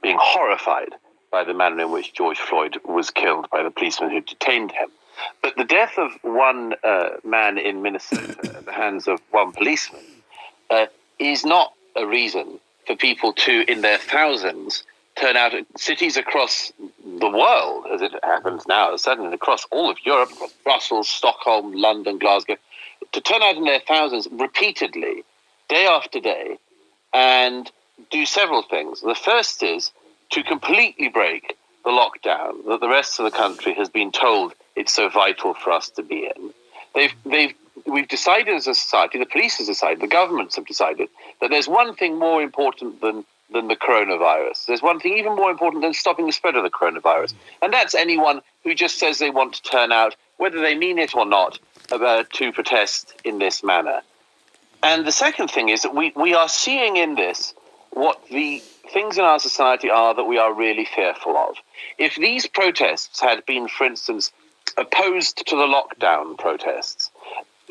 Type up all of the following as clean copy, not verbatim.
being horrified by the manner in which George Floyd was killed by the policeman who detained him. But the death of one man in Minnesota at the hands of one policeman is not a reason for people to, in their thousands, turn out at cities across the world, as it happens now, certainly across all of Europe, across Brussels, Stockholm, London, Glasgow, to turn out in their thousands repeatedly, day after day, and do several things. The first is to completely break the lockdown that the rest of the country has been told it's so vital for us to be in. We've decided as a society, the police have decided, the governments have decided, that there's one thing more important than the coronavirus. There's one thing even more important than stopping the spread of the coronavirus. And that's anyone who just says they want to turn out, whether they mean it or not, to protest in this manner. And the second thing is that we are seeing in this what the things in our society are that we are really fearful of. If these protests had been, for instance, opposed to the lockdown protests,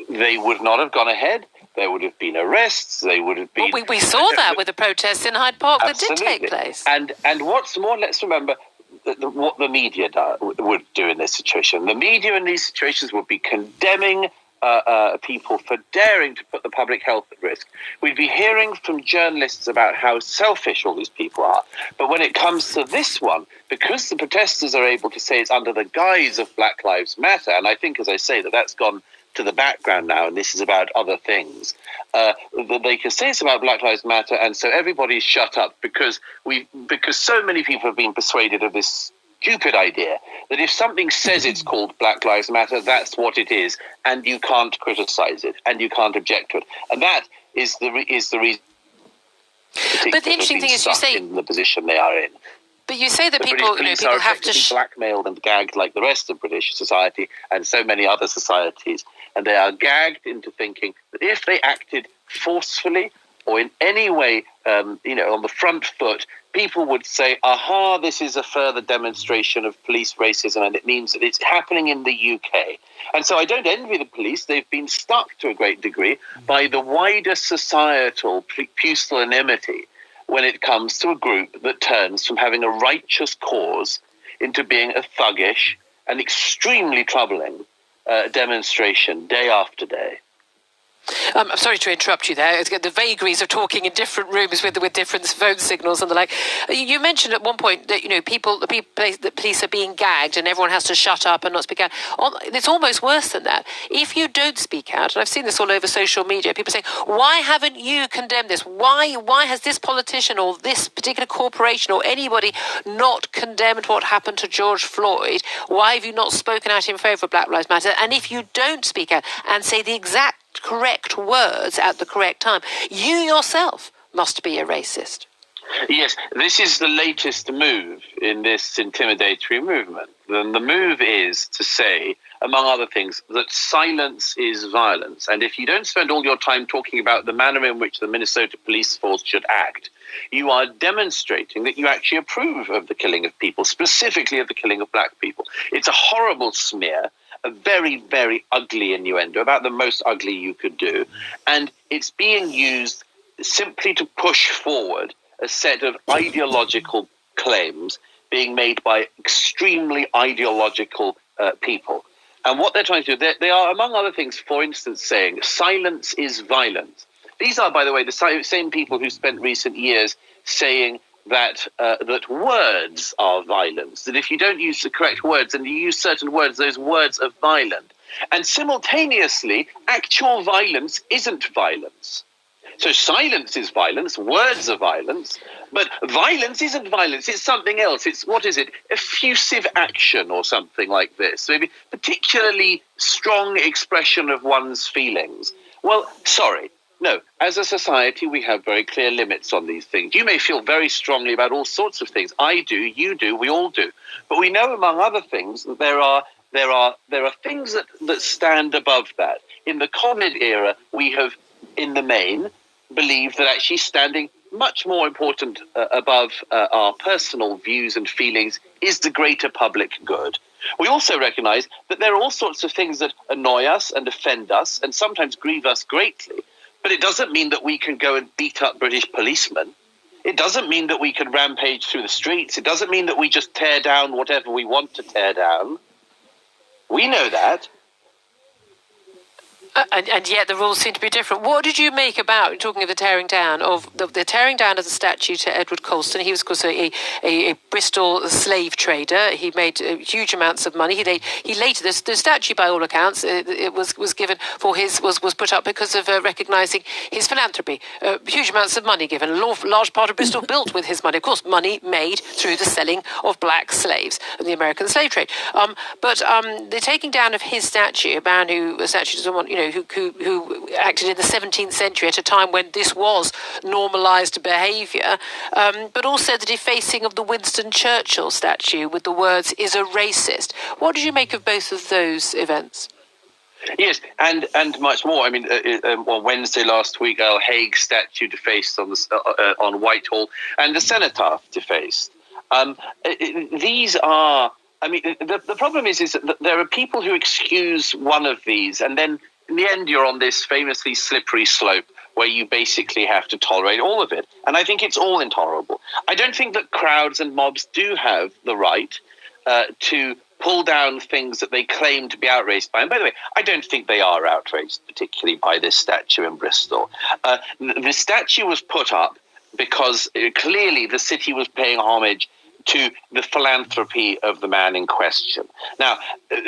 they would not have gone ahead. There would have been arrests. They would have been. Well, we saw that with the protests in Hyde Park that did take place. And what's more, let's remember what the media would do in this situation. The media in these situations would be condemning people for daring to put the public health at risk. We'd be hearing from journalists about how selfish all these people are. But when it comes to this one, because the protesters are able to say it's under the guise of Black Lives Matter, and I think, as I say, that's gone to the background now, and this is about other things, they can say it's about Black Lives Matter, and so everybody's shut up because so many people have been persuaded of this stupid idea that if something says it's called Black Lives Matter, that's what it is, and you can't criticize it, and you can't object to it. And that is the reason. But the interesting thing is, you say in the position they are in. But you say that people have to blackmailed and gagged like the rest of British society and so many other societies, and they are gagged into thinking that if they acted forcefully or in any way, on the front foot, people would say, aha, this is a further demonstration of police racism, and it means that it's happening in the UK. And so I don't envy the police. They've been stuck to a great degree by the wider societal pusillanimity when it comes to a group that turns from having a righteous cause into being a thuggish and extremely troubling demonstration day after day. I'm sorry to interrupt you there. The vagaries of talking in different rooms with different phone signals and the like. You mentioned at one point that the police are being gagged and everyone has to shut up and not speak out. It's almost worse than that. If you don't speak out, and I've seen this all over social media, people saying, "Why haven't you condemned this? Why has this politician or this particular corporation or anybody not condemned what happened to George Floyd? Why have you not spoken out in favour of Black Lives Matter?" And if you don't speak out and say the exact correct words at the correct time, you yourself must be a racist. Yes, this is the latest move in this intimidatory movement. And the move is to say, among other things, that silence is violence. And if you don't spend all your time talking about the manner in which the Minnesota police force should act, you are demonstrating that you actually approve of the killing of people, specifically of the killing of black people. It's a horrible smear, a very, very ugly innuendo, about the most ugly you could do. And it's being used simply to push forward a set of ideological claims being made by extremely ideological people. And what they're trying to do, they are, among other things, for instance, saying silence is violence. These are, by the way, the same people who spent recent years saying that words are violence, that if you don't use the correct words and you use certain words, those words are violent. And simultaneously, actual violence isn't violence. So silence is violence, words are violence, but violence isn't violence, it's something else. It's, what is it, effusive action or something like this, maybe particularly strong expression of one's feelings. Well, sorry. No, as a society, we have very clear limits on these things. You may feel very strongly about all sorts of things. I do, you do, we all do. But we know, among other things, that there are things that stand above that. In the COVID era, we have, in the main, believed that actually standing much more important above our personal views and feelings is the greater public good. We also recognize that there are all sorts of things that annoy us and offend us and sometimes grieve us greatly. But it doesn't mean that we can go and beat up British policemen. It doesn't mean that we can rampage through the streets. It doesn't mean that we just tear down whatever we want to tear down. We know that. And yet the rules seem to be different. What did you make about, talking of the tearing down, of the tearing down of the statue to Edward Colston? He was, of course, a Bristol slave trader. He made huge amounts of money. He later, the statue, by all accounts, it was given for was put up because of recognising his philanthropy. Huge amounts of money given. A large part of Bristol built with his money. Of course, money made through the selling of black slaves and the American slave trade. But the taking down of his statue, a man who who acted in the 17th century at a time when this was normalised behaviour, but also the defacing of the Winston Churchill statue with the words, "is a racist." What did you make of both of those events? Yes, and much more. I mean, on Wednesday last week, Al Haig statue defaced on Whitehall, and the cenotaph defaced. These are. I mean, the problem is that there are people who excuse one of these, and then in the end, you're on this famously slippery slope where you basically have to tolerate all of it. And I think it's all intolerable. I don't think that crowds and mobs do have the right to pull down things that they claim to be outraged by. And by the way, I don't think they are outraged particularly by this statue in Bristol. The statue was put up because clearly the city was paying homage to the philanthropy of the man in question. Now,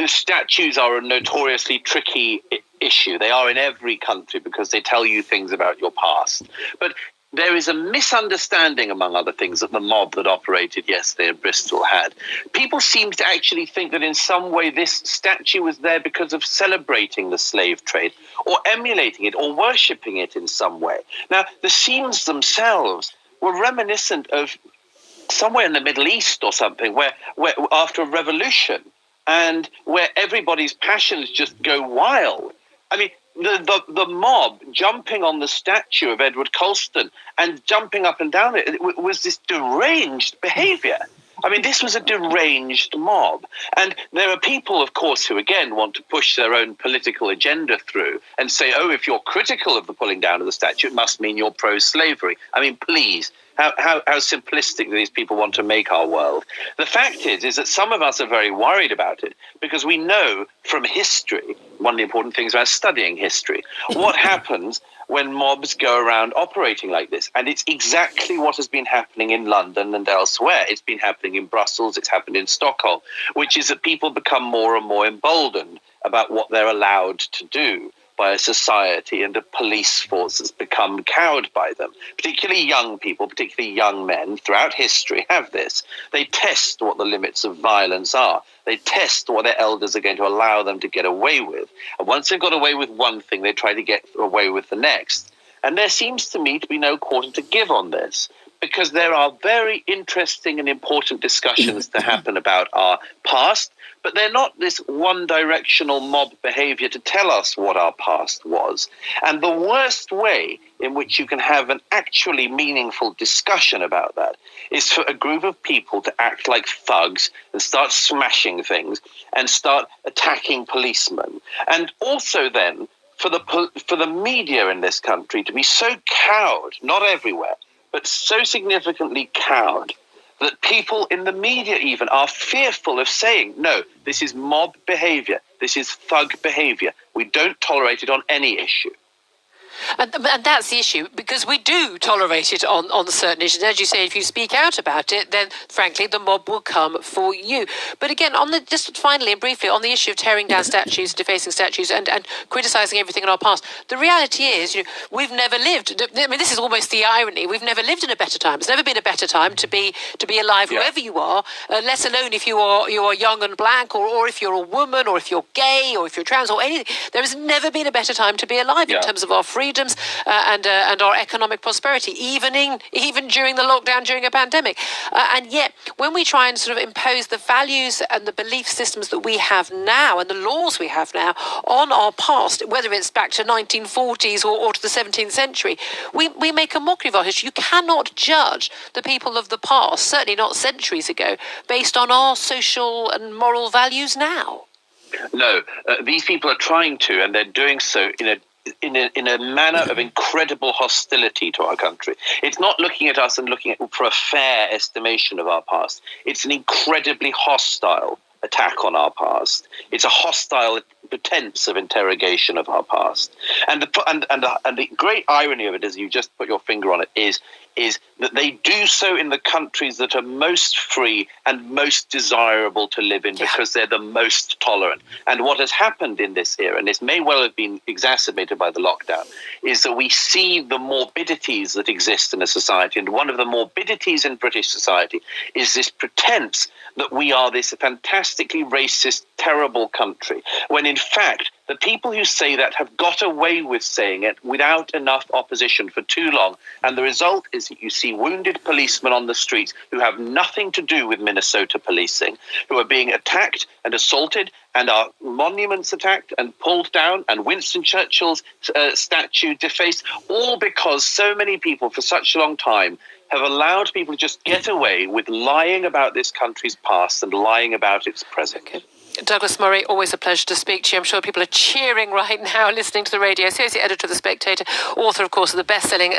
statues are a notoriously tricky issue. They are in every country because they tell you things about your past. But there is a misunderstanding, among other things, that the mob that operated yesterday in Bristol had. People seem to actually think that in some way this statue was there because of celebrating the slave trade or emulating it or worshipping it in some way. Now, the scenes themselves were reminiscent of somewhere in the Middle East or something, where after a revolution and where everybody's passions just go wild. I mean, the mob jumping on the statue of Edward Colston and jumping up and down it was this deranged behaviour. I mean, this was a deranged mob. And there are people, of course, who, again, want to push their own political agenda through and say, oh, if you're critical of the pulling down of the statue, it must mean you're pro-slavery. I mean, please, how simplistic these people want to make our world. The fact is that some of us are very worried about it because we know from history, one of the important things about studying history, what happens when mobs go around operating like this. And it's exactly what has been happening in London and elsewhere. It's been happening in Brussels, it's happened in Stockholm, which is that people become more and more emboldened about what they're allowed to do by a society, and a police force has become cowed by them. Particularly young people, particularly young men throughout history have this. They test what the limits of violence are. They test what their elders are going to allow them to get away with. And once they've got away with one thing, they try to get away with the next. And there seems to me to be no quarter to give on this, because there are very interesting and important discussions to happen about our past, but they're not this one-directional mob behavior to tell us what our past was. And the worst way in which you can have an actually meaningful discussion about that is for a group of people to act like thugs and start smashing things and start attacking policemen. And also then for the media in this country to be so cowed, not everywhere, but so significantly cowed that people in the media even are fearful of saying, no, this is mob behaviour, this is thug behaviour. We don't tolerate it on any issue. And that's the issue, because we do tolerate it on certain issues. As you say, if you speak out about it, then frankly the mob will come for you. But again, just finally and briefly, on the issue of tearing down statues, defacing statues, and criticising everything in our past, the reality is, we've never lived. I mean, this is almost the irony. We've never lived in a better time. It's never been a better time to be alive, whoever you are, let alone if you are young and black, or if you're a woman, or if you're gay, or if you're trans, or anything. There has never been a better time to be alive in terms of our freedoms and our economic prosperity, even during the lockdown, during a pandemic. And yet, when we try and sort of impose the values and the belief systems that we have now and the laws we have now on our past, whether it's back to 1940s or to the 17th century, we make a mockery of our history. You cannot judge the people of the past, certainly not centuries ago, based on our social and moral values now. No, these people are trying to, and they're doing so in a in a manner of incredible hostility to our country. It's not looking at us and looking for a fair estimation of our past. It's an incredibly hostile attack on our past. It's a hostile pretense of interrogation of our past. And the great irony of it, as you just put your finger on it, is that they do so in the countries that are most free and most desirable to live in, because they're the most tolerant. And what has happened in this era, and this may well have been exacerbated by the lockdown, is that we see the morbidities that exist in a society. And one of the morbidities in British society is this pretense that we are this fantastically racist, terrible country, when in fact the people who say that have got away with saying it without enough opposition for too long. And the result is that you see wounded policemen on the streets who have nothing to do with Minnesota policing, who are being attacked and assaulted, and our monuments attacked and pulled down, and Winston Churchill's statue defaced, all because so many people for such a long time have allowed people to just get away with lying about this country's past and lying about its present. Okay. Douglas Murray, always a pleasure to speak to you. I'm sure people are cheering right now listening to the radio. Associate editor of The Spectator, author, of course, of the best-selling